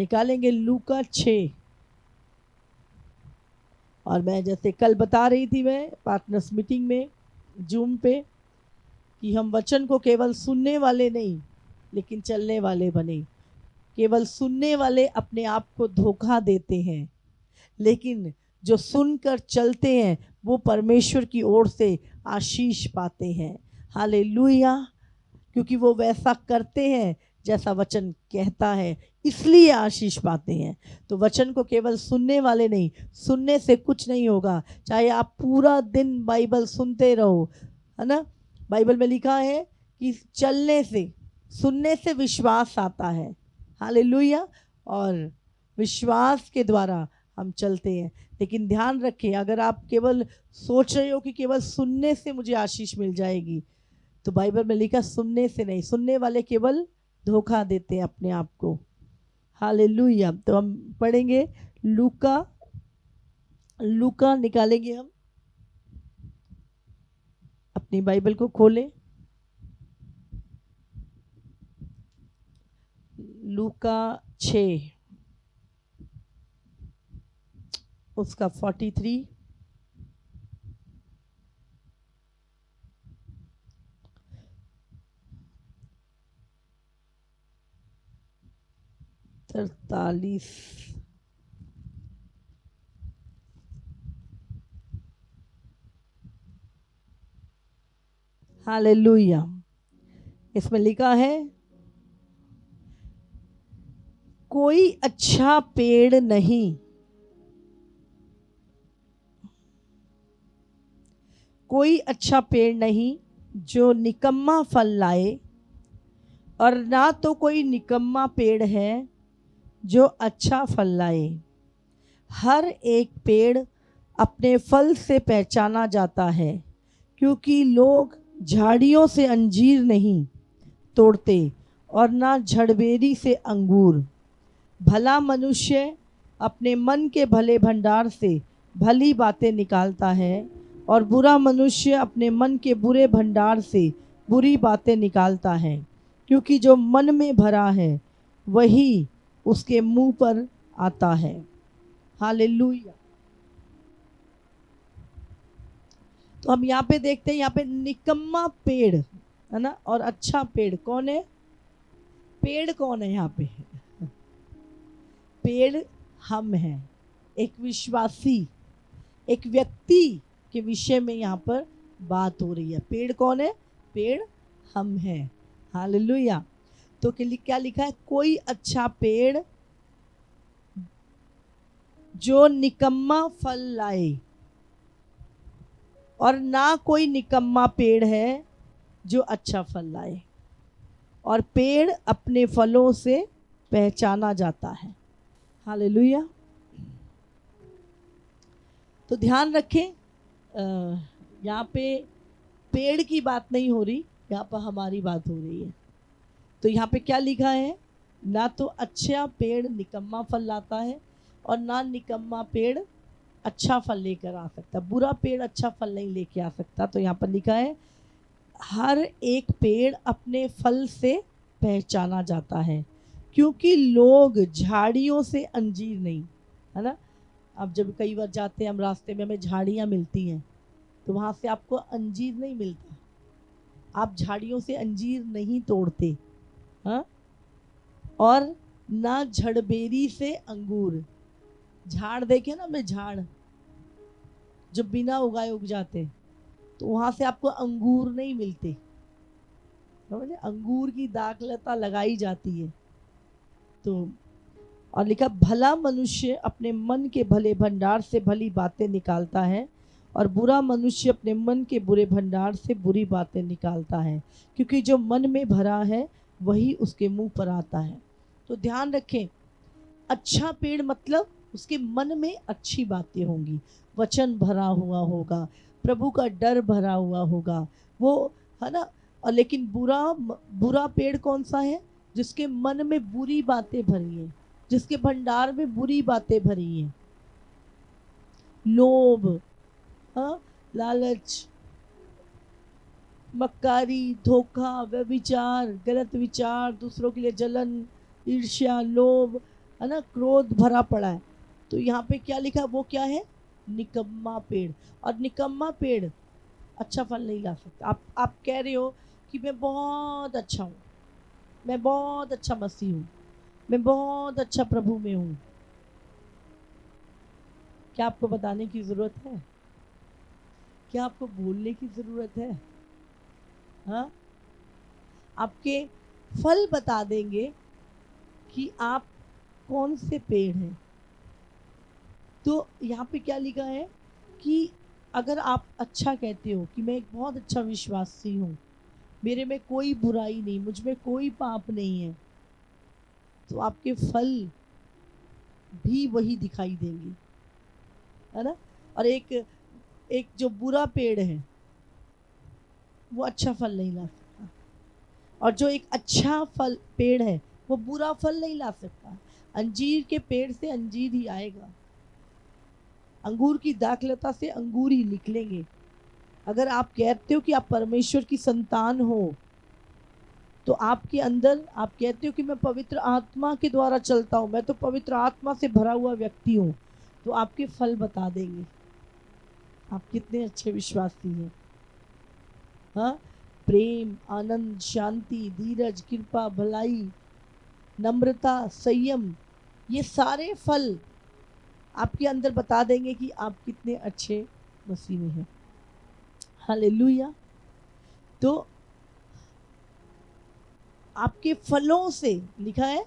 निकालेंगे लूका 6। और मैं जैसे कल बता रही थी मैं पार्टनर्स मीटिंग में जूम पे कि हम वचन को केवल सुनने वाले नहीं लेकिन चलने वाले बने। केवल सुनने वाले अपने आप को धोखा देते हैं, लेकिन जो सुनकर चलते हैं वो परमेश्वर की ओर से आशीष पाते हैं। हालेलुया। क्योंकि वो वैसा करते हैं जैसा वचन कहता है, इसलिए आशीष पाते हैं। तो वचन को केवल सुनने वाले नहीं, सुनने से कुछ नहीं होगा। चाहे आप पूरा दिन बाइबल सुनते रहो, है ना। बाइबल में लिखा है कि चलने से, सुनने से विश्वास आता है। हालेलुया। और विश्वास के द्वारा हम चलते हैं। लेकिन ध्यान रखें, अगर आप केवल सोच रहे हो कि केवल सुनने से मुझे आशीष मिल जाएगी, तो बाइबल में लिखा सुनने से नहीं, सुनने वाले केवल धोखा देते हैं अपने आप को। हालेलुया। तो हम पढ़ेंगे लूका निकालेंगे, हम अपनी बाइबल को खोलें। लूका 6 उसका 43 43। हालेलुया। इसमें लिखा है, कोई अच्छा पेड़ नहीं, कोई अच्छा पेड़ नहीं जो निकम्मा फल लाए, और ना तो कोई निकम्मा पेड़ है जो अच्छा फल लाए। हर एक पेड़ अपने फल से पहचाना जाता है, क्योंकि लोग झाड़ियों से अंजीर नहीं तोड़ते और ना झड़बेरी से अंगूर। भला मनुष्य अपने मन के भले भंडार से भली बातें निकालता है, और बुरा मनुष्य अपने मन के बुरे भंडार से बुरी बातें निकालता है, क्योंकि जो मन में भरा है वही उसके मुंह पर आता है। हालेलुया। तो हम यहाँ पे देखते हैं, यहाँ पे निकम्मा पेड़ है ना, और अच्छा पेड़ कौन है? पेड़ कौन है यहाँ पे? पेड़ हम हैं। एक विश्वासी, एक व्यक्ति के विषय में यहाँ पर बात हो रही है। पेड़ कौन है? पेड़ हम हैं। हालेलुया। तो क्या लिखा है? कोई अच्छा पेड़ जो निकम्मा फल लाए, और ना कोई निकम्मा पेड़ है जो अच्छा फल लाए, और पेड़ अपने फलों से पहचाना जाता है। हालेलुया। तो ध्यान रखें, यहाँ पे पेड़ की बात नहीं हो रही, यहाँ पर हमारी बात हो रही है। तो यहाँ पे क्या लिखा है? ना तो अच्छा पेड़ निकम्मा फल लाता है, और ना निकम्मा पेड़ अच्छा फल लेकर आ सकता। बुरा पेड़ अच्छा फल नहीं लेके आ सकता। तो यहाँ पर लिखा है, हर एक पेड़ अपने फल से पहचाना जाता है, क्योंकि लोग झाड़ियों से अंजीर नहीं, है ना। अब जब कई बार जाते हैं हम, रास्ते में हमें झाड़ियाँ मिलती हैं, तो वहाँ से आपको अंजीर नहीं मिलता। आप झाड़ियों से अंजीर नहीं तोड़ते, हाँ। और ना झड़बेरी से अंगूर। झाड़ देखे ना, मैं झाड़ जो बिना उगाए उग जाते, तो वहाँ से आपको अंगूर नहीं मिलते। समझे? अंगूर की दाखलता लगाई जाती है। तो और लिखा, भला मनुष्य अपने मन के भले भंडार से भली बातें निकालता है, और बुरा मनुष्य अपने मन के बुरे भंडार से बुरी बातें निकालता है, क्योंकि जो मन में भरा है वही उसके मुंह पर आता है। तो ध्यान रखें, अच्छा पेड़ मतलब उसके मन में अच्छी बातें होंगी, वचन भरा हुआ होगा, प्रभु का डर भरा हुआ होगा, वो, है ना। और लेकिन बुरा पेड़ कौन सा है? जिसके मन में बुरी बातें भरी हैं, जिसके भंडार में बुरी बातें भरी हैं। लोभ, हाँ, लालच, मक्कारी, धोखा, व्यभिचार, गलत विचार, दूसरों के लिए जलन, ईर्ष्या, लोभ, है ना, क्रोध भरा पड़ा है। तो यहाँ पे क्या लिखा, वो क्या है, निकम्मा पेड़। और निकम्मा पेड़ अच्छा फल नहीं ला सकता। आप कह रहे हो कि मैं बहुत अच्छा हूँ, मैं बहुत अच्छा मसीह हूँ, मैं बहुत अच्छा प्रभु में हूँ। क्या आपको बताने की जरूरत है? क्या आपको बोलने की जरूरत है? हाँ, आपके फल बता देंगे कि आप कौन से पेड़ हैं। तो यहाँ पे क्या लिखा है कि अगर आप अच्छा कहते हो कि मैं एक बहुत अच्छा विश्वासी हूँ, मेरे में कोई बुराई नहीं, मुझ में कोई पाप नहीं है, तो आपके फल भी वही दिखाई देंगे, है ना। और एक जो बुरा पेड़ है वो अच्छा फल नहीं ला सकता, और जो एक अच्छा फल पेड़ है वो बुरा फल नहीं ला सकता। अंजीर के पेड़ से अंजीर ही आएगा, अंगूर की दाखलता से अंगूर ही निकलेंगे। अगर आप कहते हो कि आप परमेश्वर की संतान हो, तो आपके अंदर आप कहते हो कि मैं पवित्र आत्मा के द्वारा चलता हूँ, मैं तो पवित्र आत्मा से भरा हुआ व्यक्ति हूँ, तो आपके फल बता देंगे आप कितने अच्छे विश्वासी हैं। हाँ, प्रेम, आनंद, शांति, धीरज, कृपा, भलाई, नम्रता, संयम, ये सारे फल आपके अंदर बता देंगे कि आप कितने अच्छे मसीह में हैं। हालेलुया। तो आपके फलों से लिखा है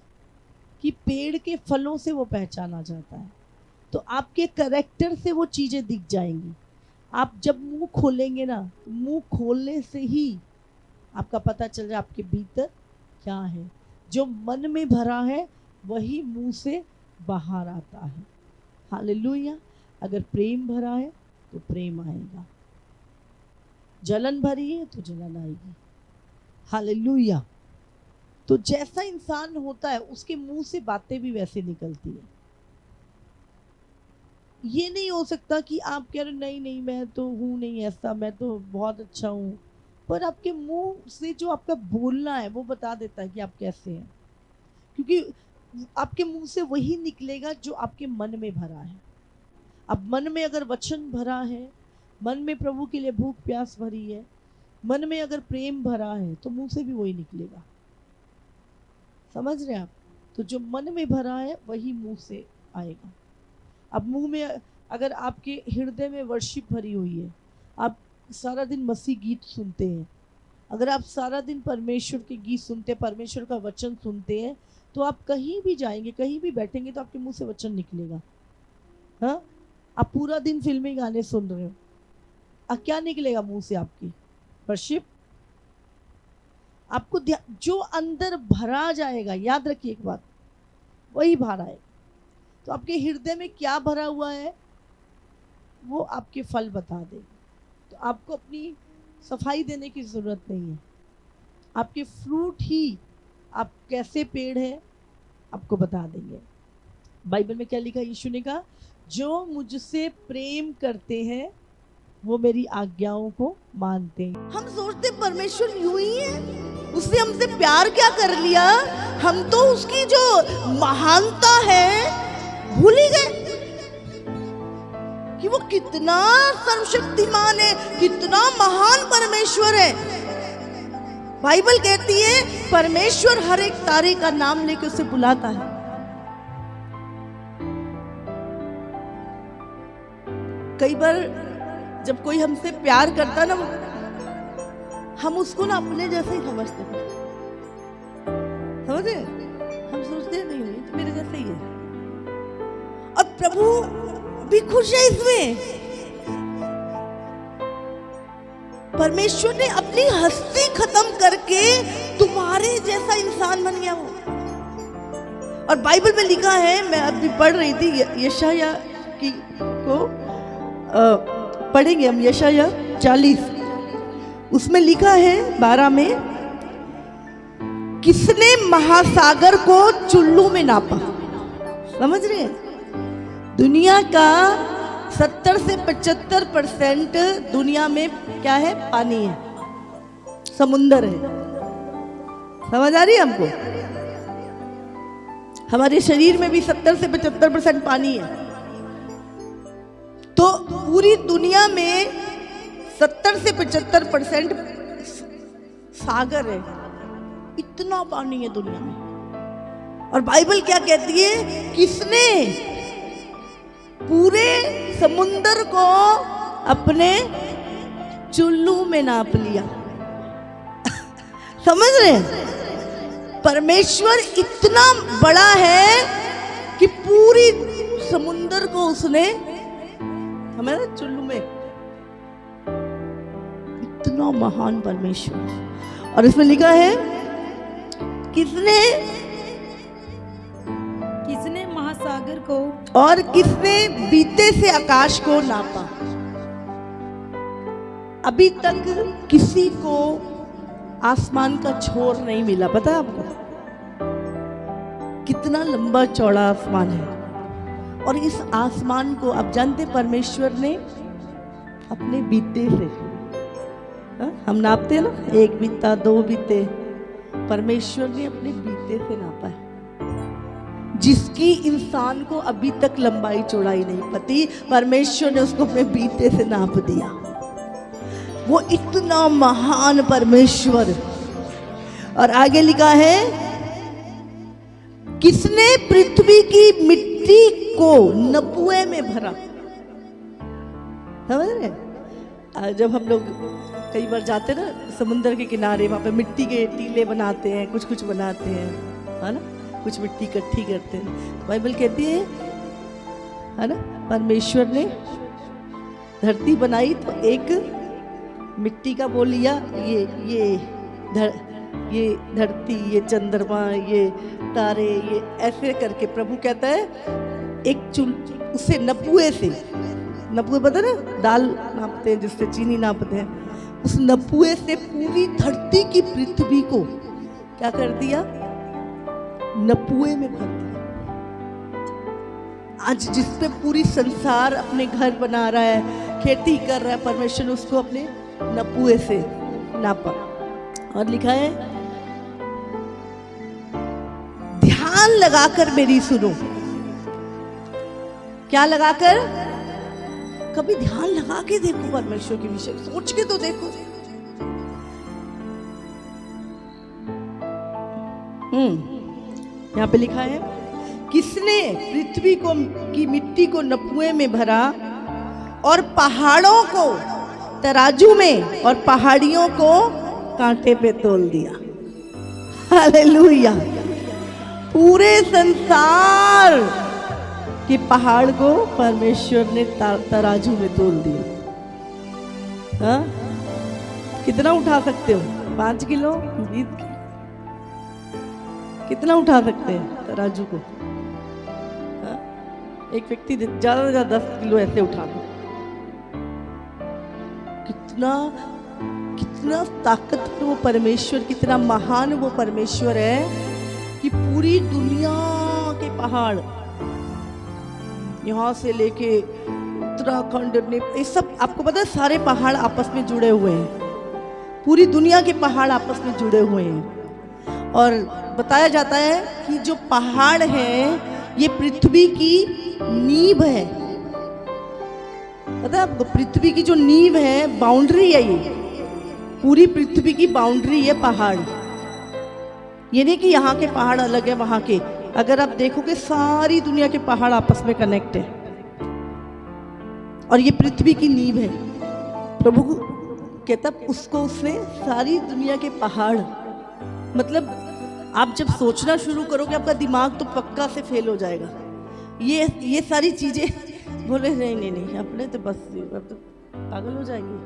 कि पेड़ के फलों से वो पहचाना जाता है। तो आपके कैरेक्टर से वो चीज़ें दिख जाएंगी। आप जब मुंह खोलेंगे ना, तो मुंह खोलने से ही आपका पता चल जाए आपके भीतर क्या है। जो मन में भरा है वही मुंह से बाहर आता है। हालेलुया। अगर प्रेम भरा है तो प्रेम आएगा, जलन भरी है तो जलन आएगी। हालेलुया। तो जैसा इंसान होता है उसके मुंह से बातें भी वैसे निकलती है। ये नहीं हो सकता कि आप कह रहे नहीं नहीं मैं तो हूँ नहीं ऐसा, मैं तो बहुत अच्छा हूँ, पर आपके मुंह से जो आपका बोलना है वो बता देता है कि आप कैसे हैं, क्योंकि आपके मुंह से वही निकलेगा जो आपके मन में भरा है। अब मन में अगर वचन भरा है, मन में प्रभु के लिए भूख प्यास भरी है, मन में अगर प्रेम भरा है, तो मुंह से भी वही निकलेगा। समझ रहे आप? तो जो मन में भरा है वही मुंह से आएगा। अब मुंह में अगर आपके हृदय में वर्शिप भरी हुई है, आप सारा दिन मसीह गीत सुनते हैं, अगर आप सारा दिन परमेश्वर के गीत सुनते हैं, परमेश्वर का वचन सुनते हैं, तो आप कहीं भी जाएंगे, कहीं भी बैठेंगे तो आपके मुंह से वचन निकलेगा। हाँ, आप पूरा दिन फिल्मी गाने सुन रहे हो, अब क्या निकलेगा मुंह से? आपकी वर्शिप। आपको जो अंदर भरा जाएगा, याद रखिए एक बात, वही बाहर आएगा। तो आपके हृदय में क्या भरा हुआ है वो आपके फल बता देगा। तो आपको अपनी सफाई देने की जरूरत नहीं है, आपके फ्रूट ही आप कैसे पेड़ है आपको बता देंगे। बाइबल में क्या लिखा? यीशु ने कहा, जो मुझसे प्रेम करते हैं वो मेरी आज्ञाओं को मानते हैं। हम सोचते परमेश्वर यूं ही है, उसने हमसे प्यार क्या कर लिया, हम तो उसकी जो महानता है भूल ही गए कि वो कितना सर्वशक्तिमान है, कितना महान परमेश्वर है। बाइबल कहती है परमेश्वर हर एक तारे का नाम लेकर उसे बुलाता है। कई बार जब कोई हमसे प्यार करता ना, हम उसको ना अपने जैसे ही समझते हैं। समझे? हम सोचते नहीं नहीं तो मेरे जैसे ही है, और प्रभु भी खुश है इसमें। परमेश्वर ने अपनी हस्ती खत्म करके तुम्हारे जैसा इंसान बन गया वो। और बाइबल में लिखा है, मैं अभी पढ़ रही थी यशाया की को पढ़ेंगे हम, यशाया 40, उसमें लिखा है 12 में, किसने महासागर को चुल्लू में नापा। समझ रहे हैं? दुनिया का 70 से 75% दुनिया में क्या है? पानी है, समुंदर है। समझ आ रही है हमको? हमारे शरीर में भी 70 से 75% पानी है। तो पूरी दुनिया में 70 से 75% सागर है। इतना पानी है दुनिया में। और बाइबल क्या कहती है? किसने पूरे समुंदर को अपने चुल्लू में नाप लिया। समझ रहे हैं? परमेश्वर इतना बड़ा है कि पूरी समुंदर को उसने हमारे चुल्लू में, इतना महान परमेश्वर। और इसमें लिखा है किसने महासागर को और किसने बीते से आकाश को नापा। अभी तक किसी को आसमान का छोर नहीं मिला। पता है आपको कितना लंबा चौड़ा आसमान है? और इस आसमान को आप जानते परमेश्वर ने अपने बीते से, हम नापते हैं ना, 1 बीता 2 बीते, परमेश्वर ने अपने बीते से नापा है, जिसकी इंसान को अभी तक लंबाई चौड़ाई नहीं पती, परमेश्वर ने उसको अपने बीते से नाप दिया। वो इतना महान परमेश्वर। और आगे लिखा है किसने पृथ्वी की मिट्टी को नपुए में भरा। समझ रहे? जब हम लोग कई बार जाते ना समुद्र के किनारे, वहां पे मिट्टी के टीले बनाते हैं, कुछ कुछ बनाते हैं, है ना, कुछ मिट्टी इकट्ठी करते हैं। तो बाइबल कहती है ना, परमेश्वर ने धरती बनाई तो एक मिट्टी का वो लिया, ये धरती, ये चंद्रमा, ये तारे, ये ऐसे करके प्रभु कहता है एक उसे नपुए से, नपुए पता ना, दाल नापते हैं जिससे चीनी नापते हैं, उस नपुए से पूरी धरती की पृथ्वी को क्या कर दिया? नपुए में भर दिया। आज जिस पे पूरी संसार अपने घर बना रहा है, खेती कर रहा है, परमेश्वर ने उसको अपने नपुए से नापा। और लिखा है ध्यान लगाकर मेरी सुनो। क्या लगाकर? कभी ध्यान लगा के देखो परमेश्वर के विषय, सोच के तो देखो। यहां पे लिखा है किसने पृथ्वी को की मिट्टी को नपुए में भरा और पहाड़ों को तराजू में और पहाड़ियों को कांटे पे तोल दिया। हालेलुया। पूरे संसार के पहाड़ को परमेश्वर ने तराजू में तोल दिया। हाँ? कितना उठा सकते हो? 5 किलो, 20 किलो, कितना उठा सकते हैं तराजू को? हाँ? एक व्यक्ति ज्यादा से ज्यादा 10 किलो ऐसे उठा दो। कितना ताकतवर वो परमेश्वर, कितना महान वो परमेश्वर है कि पूरी दुनिया के पहाड़, यहाँ से लेके उत्तराखंड, ये सब आपको पता है, सारे पहाड़ आपस में जुड़े हुए हैं। पूरी दुनिया के पहाड़ आपस में जुड़े हुए हैं। और बताया जाता है कि जो पहाड़ हैं ये पृथ्वी की नींव है। पता है आपको? पृथ्वी की जो नींव है, बाउंड्री है, ये पूरी पृथ्वी की बाउंड्री है पहाड़। ये नहीं कि यहाँ के पहाड़ अलग है वहां के। अगर आप देखोगे सारी दुनिया के पहाड़ आपस में कनेक्ट है और ये पृथ्वी की नींव है। प्रभु कहता उसको उसने सारी दुनिया के पहाड़, मतलब आप जब सोचना शुरू करोगे आपका दिमाग तो पक्का से फेल हो जाएगा। ये सारी चीजें बोले नहीं अपने तो बस अब तो पागल हो जाएंगे।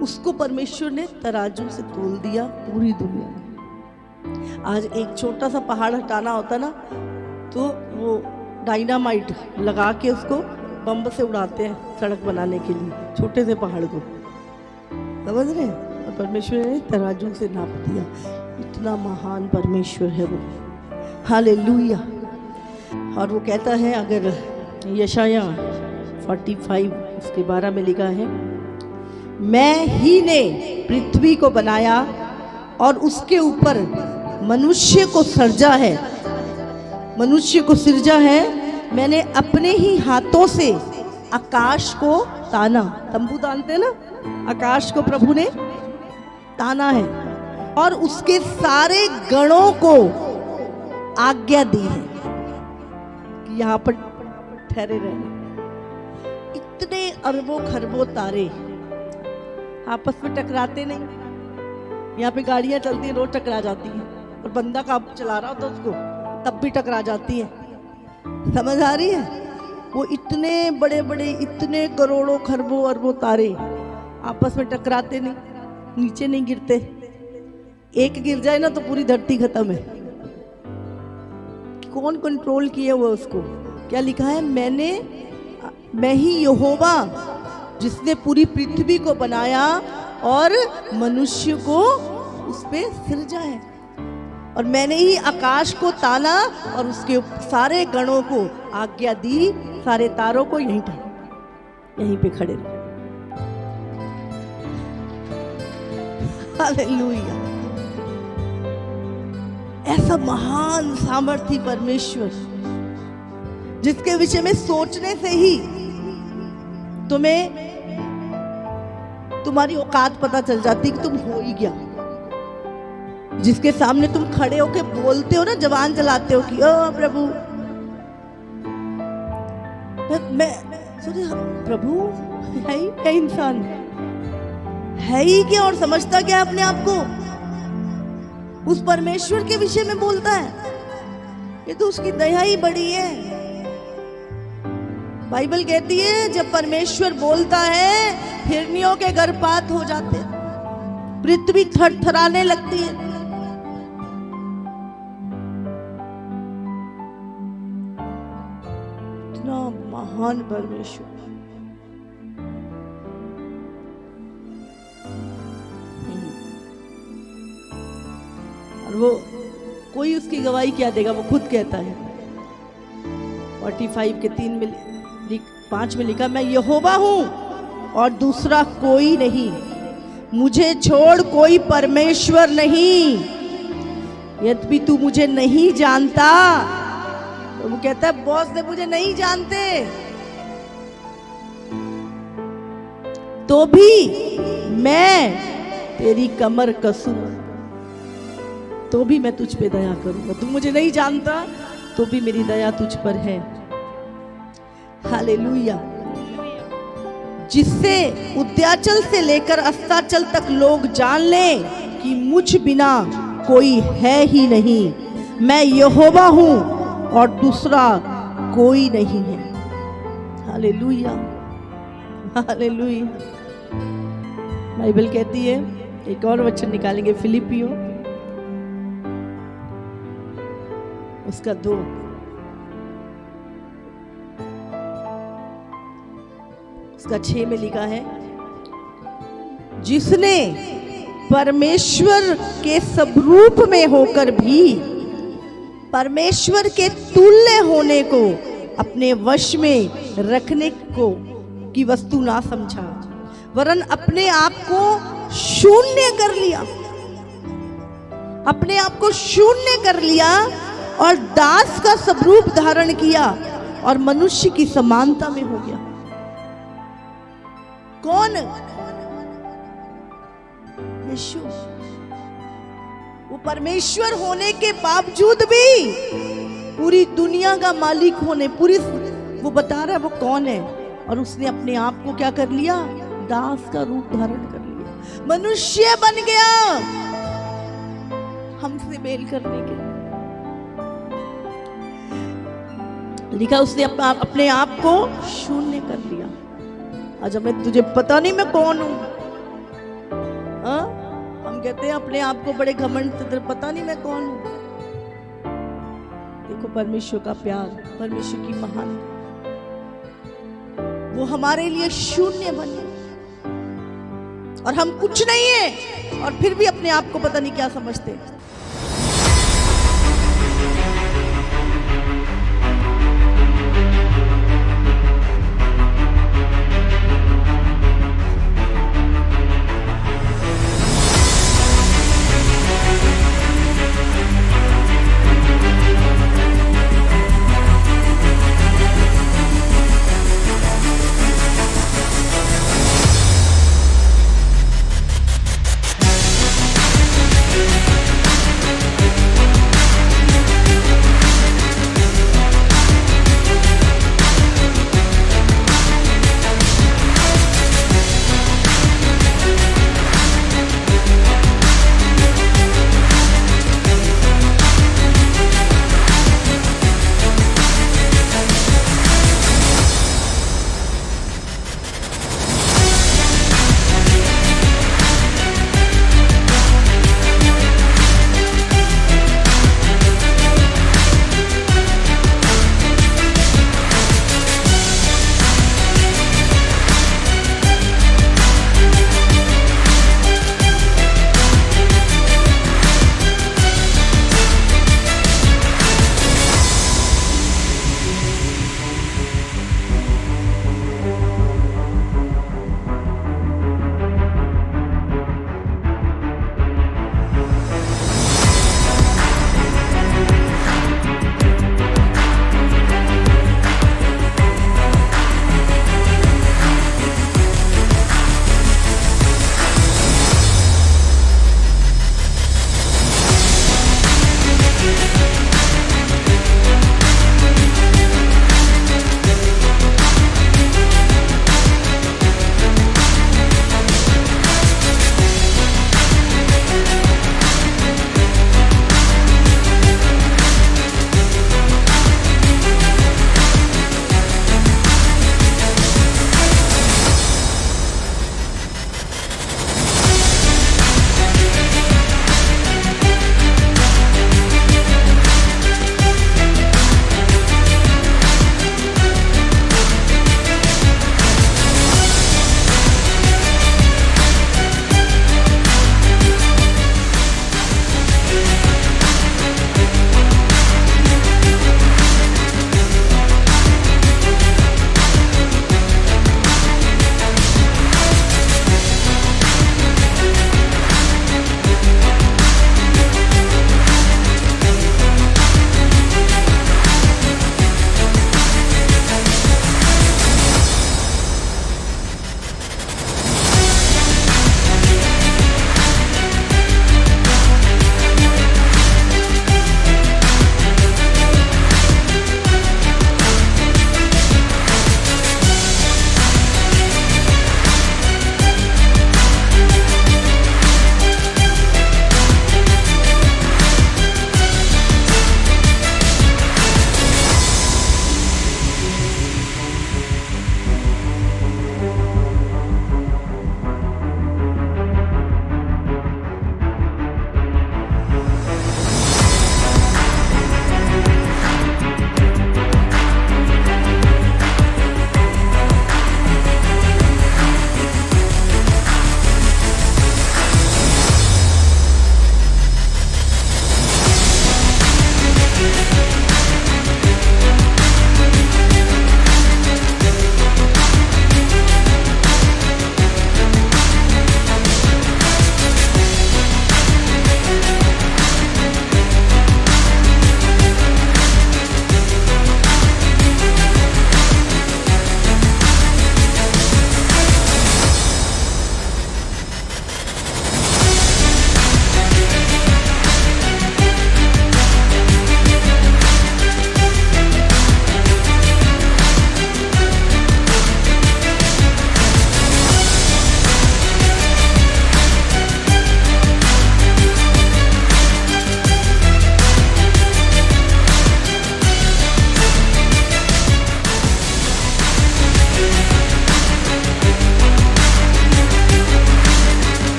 उसको परमेश्वर ने तराजू से तोल दिया पूरी दुनिया में। आज एक छोटा सा पहाड़ हटाना होता ना तो वो डायनामाइट लगा के उसको बम से उड़ाते हैं सड़क बनाने के लिए, छोटे से पहाड़ को। समझ रहे हैं? और परमेश्वर ने तराजू से नाप दिया। इतना महान परमेश्वर है वो। हालेलुया। और वो कहता है, अगर यशाया 45 उसके 12 में लिखा है, मैं ही ने पृथ्वी को बनाया और उसके ऊपर मनुष्य को सृजा है, मनुष्य को सृजा है। मैंने अपने ही हाथों से आकाश को ताना, तंबू तानते ना, आकाश को प्रभु ने ताना है और उसके सारे गणों को आज्ञा दी है कि यहाँ पर ठहरे रहने। इतने अरबों खरबों तारे आपस में टकराते नहीं। यहाँ पे गाड़ियां चलती हैं, रोज टकरा जाती हैं, और बंदा काम चला रहा होता उसको तब भी टकरा जाती है। समझ आ रही है? वो इतने बड़े बड़े, इतने करोड़ों खरबों अरबों तारे आपस में टकराते नहीं, नीचे नहीं गिरते। एक गिर जाए ना तो पूरी धरती खत्म है। कौन कंट्रोल किया हुआ उसको? क्या लिखा है? मैं ही यहोवा जिसने पूरी पृथ्वी को बनाया और मनुष्य को उस पे सृजा है, और मैंने ही आकाश को ताना और उसके सारे गणों को आज्ञा दी, सारे तारों को यहीं पे खड़े रहो। हालेलुया। ऐसा महान सामर्थी परमेश्वर जिसके विषय में सोचने से ही तुम्हें तुम्हारी औकात पता चल जाती कि तुम हो ही क्या। जिसके सामने तुम खड़े होके बोलते हो ना, जबान चलाते हो कि ओ प्रभु, मैं सोचे प्रभु है ही क्या, इंसान है ही क्या, और समझता क्या अपने आप को? उस परमेश्वर के विषय में बोलता है। ये तो उसकी दया ही बड़ी है। बाइबल कहती है जब परमेश्वर बोलता है हिरनियों के गर्भपात हो जाते हैं, पृथ्वी थरथराने लगती है। इतना महान परमेश्वर। और वो कोई उसकी गवाही क्या देगा? वो खुद कहता है 45 के 5 में लिखा, मैं यहोवा हूं और दूसरा कोई नहीं, मुझे छोड़ कोई परमेश्वर नहीं। यद्यपि तू मुझे नहीं जानता, तो वो कहता है बॉस ने मुझे नहीं जानते, तो भी मैं तेरी कमर कसूं, तो भी मैं तुझ पे दया करूंगा। तू मुझे नहीं जानता तो भी मेरी दया तुझ पर है। हालेलुया। जिससे उद्याचल से लेकर अस्ताचल तक लोग जान लें कि मुझ बिना कोई है ही नहीं। मैं यहोवा हूं और दूसरा कोई नहीं है। Hallelujah, hallelujah. बाइबल कहती है, एक और वचन निकालेंगे, फिलिपियों उसका 2, उसका 6 में लिखा है, जिसने परमेश्वर के स्वरूप में होकर भी परमेश्वर के तुल्य होने को अपने वश में रखने को की वस्तु ना समझा, वरन अपने आप को शून्य कर लिया, अपने आप को शून्य कर लिया और दास का स्वरूप धारण किया और मनुष्य की समानता में हो गया। कौन? यीशु। वो परमेश्वर होने के बावजूद भी पूरी दुनिया का मालिक होने, पूरी वो बता रहा है वो कौन है, और उसने अपने आप को क्या कर लिया? दास का रूप धारण कर लिया, मनुष्य बन गया हमसे मेल करने के लिए। लिखा उसने अपने आप को शून्य कर लिया। आज हमें तुझे पता नहीं मैं कौन हूं। हम कहते हैं अपने आप को बड़े घमंड से, तुझे पता नहीं मैं कौन हूं। देखो परमेश्वर का प्यार, परमेश्वर की महान, वो हमारे लिए शून्य बने और हम कुछ नहीं है, और फिर भी अपने आप को पता नहीं क्या समझते।